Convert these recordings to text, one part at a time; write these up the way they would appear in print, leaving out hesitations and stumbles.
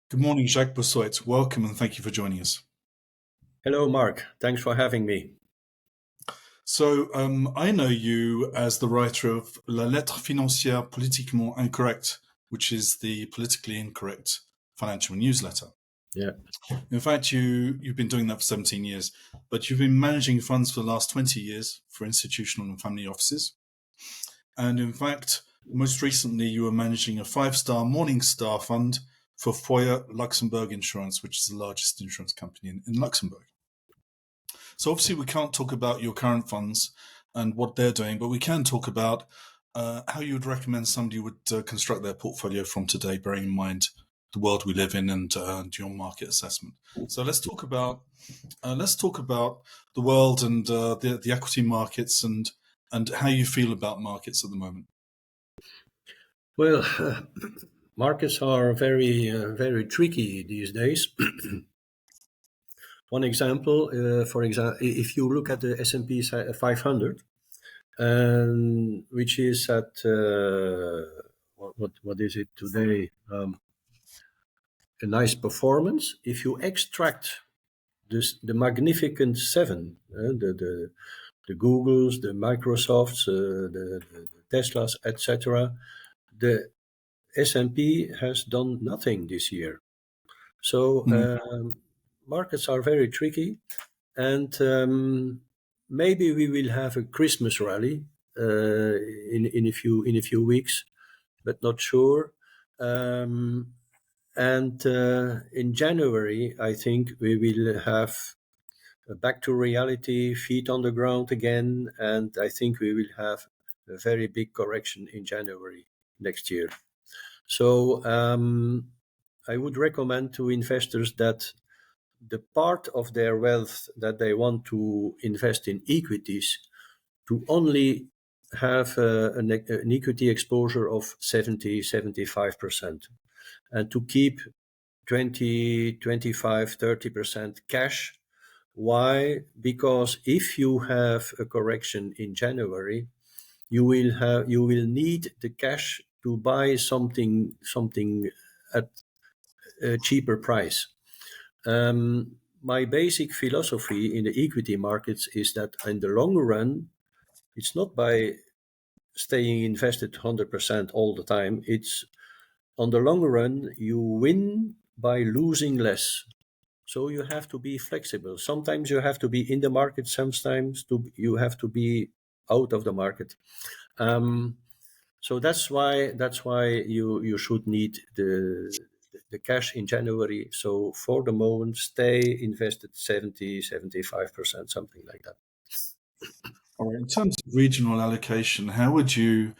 Good morning, Jacques Bossuyt. Welcome and thank you for joining us. Hello, Mark. Thanks for having me. So, I know you as the writer of La Lettre Financière Politiquement Incorrecte, which is the politically incorrect financial newsletter. Yeah. In fact, you've been doing that for 17 years, but you've been managing funds for the last 20 years for institutional and family offices. And in fact, most recently, you were managing a 5-star Morningstar fund for Foyer Luxembourg Insurance, which is the largest insurance company in Luxembourg. So obviously we can't talk about your current funds and what they're doing, but we can talk about how you would recommend somebody would construct their portfolio from today, bearing in mind the world we live in and your market assessment. So let's talk about the world and the equity markets and how you feel about markets at the moment. Well, markets are very tricky these days. One example, for example, if you look at the S&P 500, which is at what is it today? A nice performance. If you extract the Magnificent Seven, the Googles, the Microsofts, the Teslas, etc., the S&P has done nothing this year. So markets are very tricky, and maybe we will have a Christmas rally in a few weeks, but not sure. And in January, I think we will have back to reality, feet on the ground again, and I think we will have a very big correction in January next year. So I would recommend to investors that the part of their wealth that they want to invest in equities to only have an equity exposure of 75%, and to keep 20, 25, 30% cash. Why? Because if you have a correction in January, you will need the cash to buy something at a cheaper price. My basic philosophy in the equity markets is that in the long run, it's not by staying invested 100% all the time. It's on the long run, you win by losing less. So you have to be flexible. Sometimes you have to be in the market. Sometimes you have to be out of the market. So that's why you should need the cash in January. So for the moment, stay invested 75%, something like that. All right. In terms of regional allocation, how would you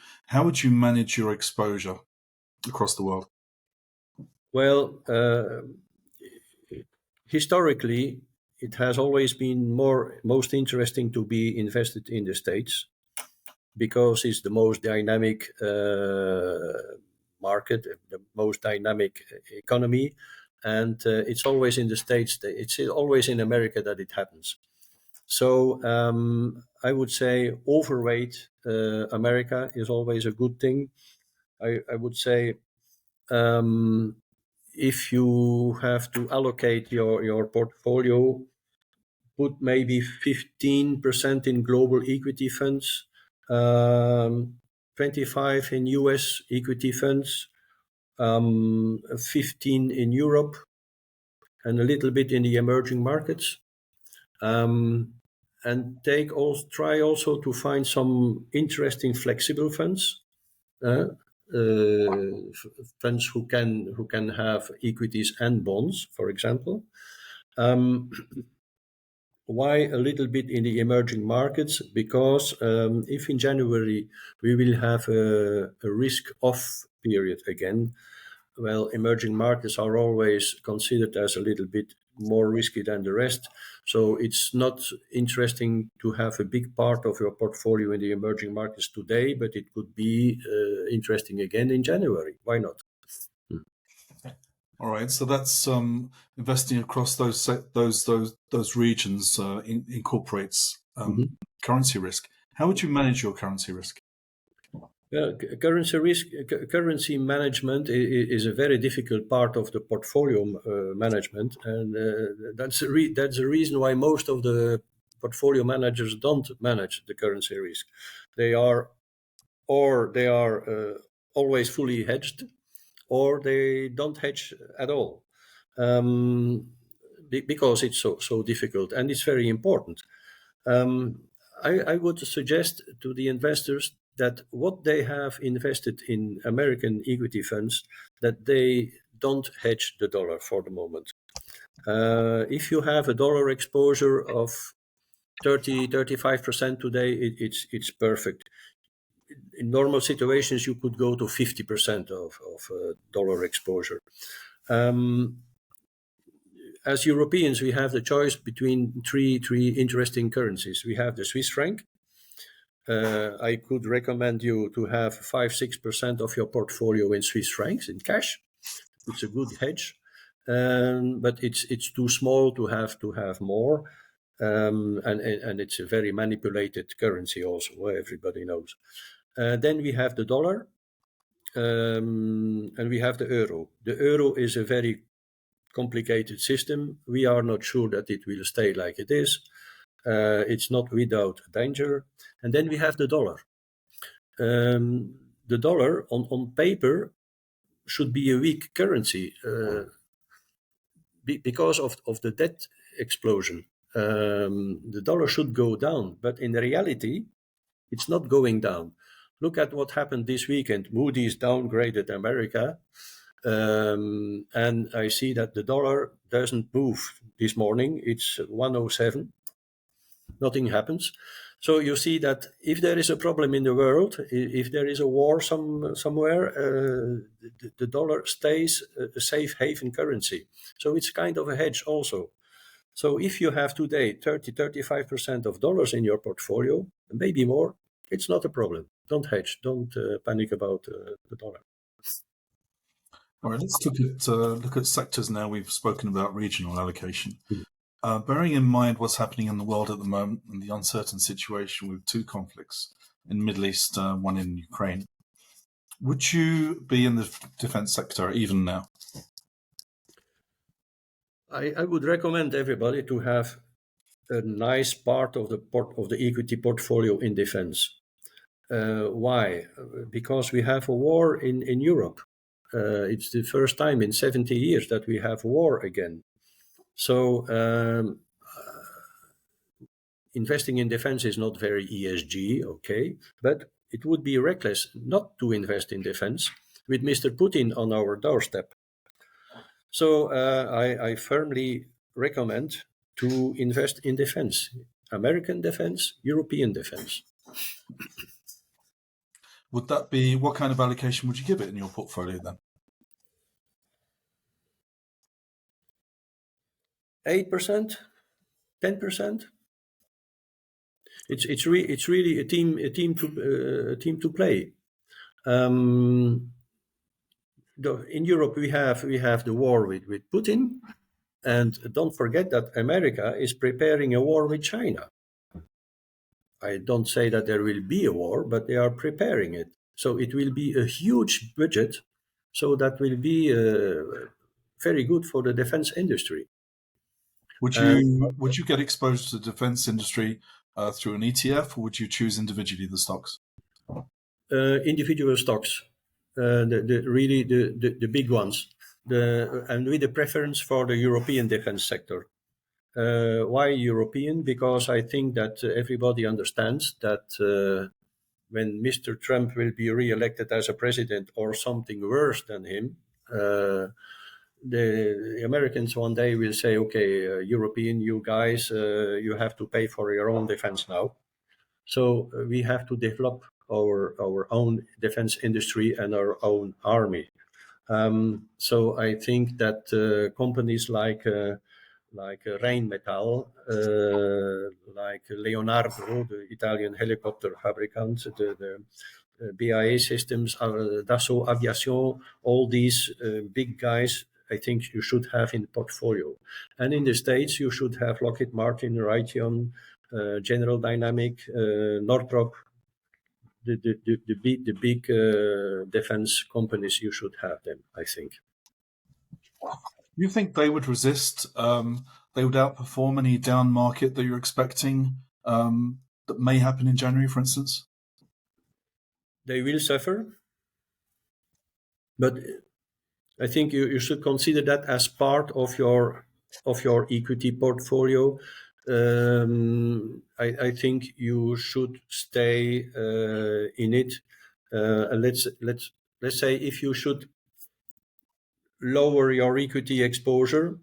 manage your exposure across the world? Well, historically, it has always been most interesting to be invested in the States because it's the most dynamic market, the most dynamic economy, and it's always in the States. It's always in America that it happens. So I would say overweight America is always a good thing. I would say if you have to allocate your portfolio, put maybe 15% in global equity funds, 25 in US equity funds, 15 in Europe, and a little bit in the emerging markets. And try also to find some interesting flexible funds. Funds who can have equities and bonds, for example. Why a little bit in the emerging markets? Because if in January we will have a risk-off period again, well, emerging markets are always considered as a little bit more risky than the rest. So it's not interesting to have a big part of your portfolio in the emerging markets today, but it could be interesting again in January. Why not? All right, so that's investing across those regions incorporates currency risk. How would you manage your currency risk? Currency management is a very difficult part of the portfolio management, and that's the reason why most of the portfolio managers don't manage the currency risk. They are always fully hedged, or they don't hedge at all, because it's so difficult, and it's very important. I would suggest to the investors that what they have invested in American equity funds, that they don't hedge the dollar for the moment. If you have a dollar exposure of 35% today, it's perfect. In normal situations, you could go to 50% of dollar exposure. As Europeans, we have the choice between three interesting currencies. We have the Swiss franc. I could recommend you to have 5-6% of your portfolio in Swiss francs in cash. It's a good hedge, but it's too small to have more, and it's a very manipulated currency also. Everybody knows. Then we have the dollar, and we have the euro. The euro is a very complicated system. We are not sure that it will stay like it is. It's not without danger. And then we have the dollar. The dollar on paper should be a weak currency because of the debt explosion. The dollar should go down, but in reality, it's not going down. Look at what happened this weekend. Moody's downgraded America, and I see that the dollar doesn't move this morning. It's 107. Nothing happens. So you see that if there is a problem in the world, if there is a war somewhere, the dollar stays a safe haven currency. So it's kind of a hedge also. So if you have today 35% of dollars in your portfolio, maybe more, it's not a problem. Don't hedge. Don't panic about the dollar. All right, let's look at sectors now. We've spoken about regional allocation. Bearing in mind what's happening in the world at the moment and the uncertain situation with two conflicts in the Middle East, one in Ukraine, would you be in the defense sector even now? I would recommend everybody to have a nice part of the equity portfolio in defense. Why? Because we have a war in Europe. It's the first time in 70 years that we have war again. So investing in defense is not very ESG, okay, but it would be reckless not to invest in defense with Mr. Putin on our doorstep. So I firmly recommend to invest in defense, American defense, European defense. Would that be, what kind of allocation would you give it in your portfolio then? 8%, 10%. It's really a team to play. In Europe, we have the war with Putin, and don't forget that America is preparing a war with China. I don't say that there will be a war, but they are preparing it. So it will be a huge budget. So that will be very good for the defense industry. Would you get exposed to the defense industry through an ETF, or would you choose individually the stocks? Individual stocks, the big ones, and with a preference for the European defense sector. Why European? Because I think that everybody understands that when Mr. Trump will be re-elected as a president or something worse than him, the Americans one day will say, okay, European, you guys, you have to pay for your own defense now. So we have to develop our own defense industry and our own army. So I think that companies like Rheinmetall, like Leonardo, the Italian helicopter fabricant, the BAE Systems, Dassault Aviation, all these big guys, I think you should have in the portfolio. And in the States, you should have Lockheed Martin, Raytheon, General Dynamic, Northrop. the big defense companies, you should have them, I think. You think they would resist? They would outperform any down market that you're expecting that may happen in January, for instance? They will suffer, but I think you should consider that as part of your equity portfolio. I think you should stay in it. Let's say if you should lower your equity exposure,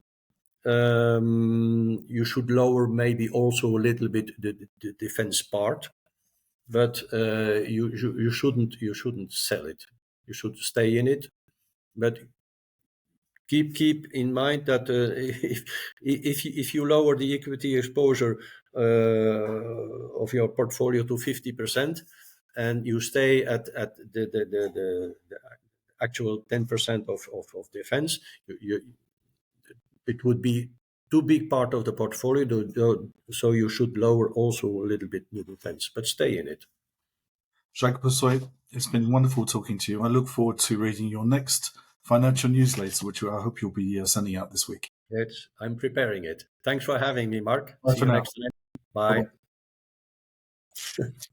you should lower maybe also a little bit the defense part, but you shouldn't sell it. You should stay in it, but keep in mind that if you lower the equity exposure of your portfolio to 50% and you stay at the actual 10% of defense, it would be too big part of the portfolio, so you should lower also a little bit the defense, but stay in it. Jacques Bossuyt, it's been wonderful talking to you. I look forward to reading your next financial newsletter, which I hope you'll be sending out this week. I'm preparing it. Thanks for having me, Mark. Bye See for you now. next time. Bye. Bye-bye.